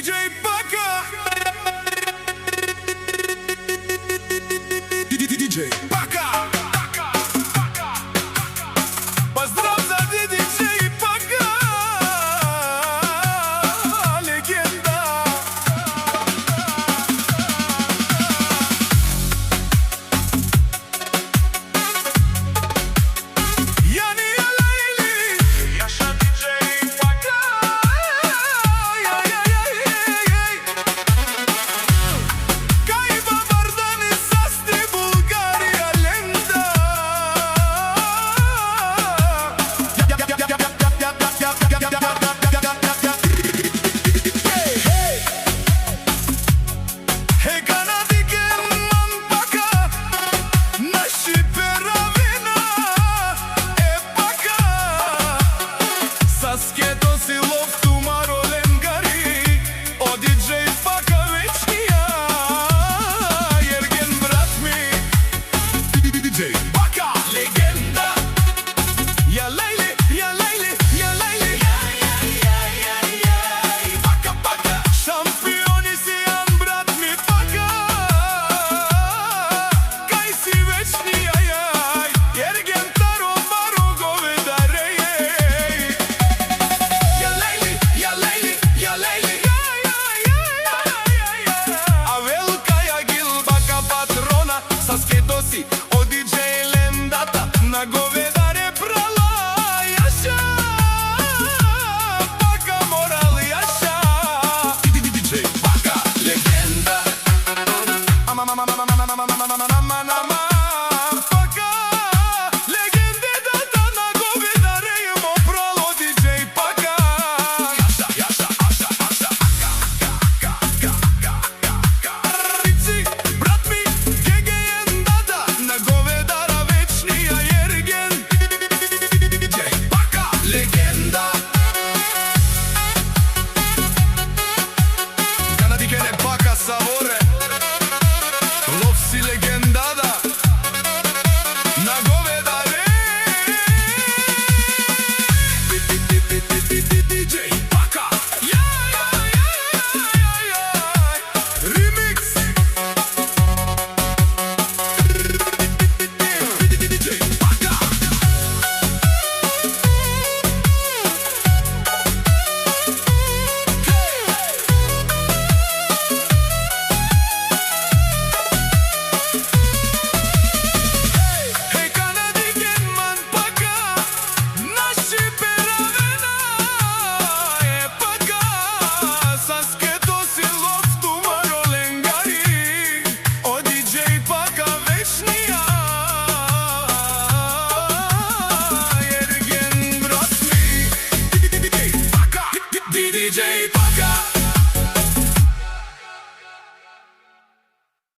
DJ Paka. DJ Paka. Pozdrav za DJ Paka. Legenda. Yani Alayli. Yaşa DJ Paka. Kayba Vardan Sasti Bulgaria Lenda. Hey Kanadigen man Paka. Naši peravina e Paka. Sasketo si loftu Marolengari. O DJ Paka večnija. Jergen brat mi. DJ Paka legenda. Ja Lejli, ja Lejli, ja Lejli. Paka, Paka. Šampioni si Jan brat mi Paka. Kaj si večni jaj. Jergen taro maro govedare. Ja Lejli, ja Lejli, ja Lejli. A velika ja Gilbaka patrona. Sasketo si o DJ Lendata. Na govedare prala jaša. Paka moral jaša. DJ Paka legenda. Paka legende data na govedare mo pralo DJ Paka. Jaša, jaša, jaša, jaša. Rici, brat mi, GGN data na govedara večnija Jergen. DJ Paka legenda. Kanadikene Paka savore. Lov si legendada. Na govedare. DJ Paka. Remix. DJ Paka. Hey Kanadigen man Paka. Naši peravina e Paka. Sasketo si loftu Marolengari. O DJ Paka večnija. Jergen brat mi. DJ Paka. DJ Paka.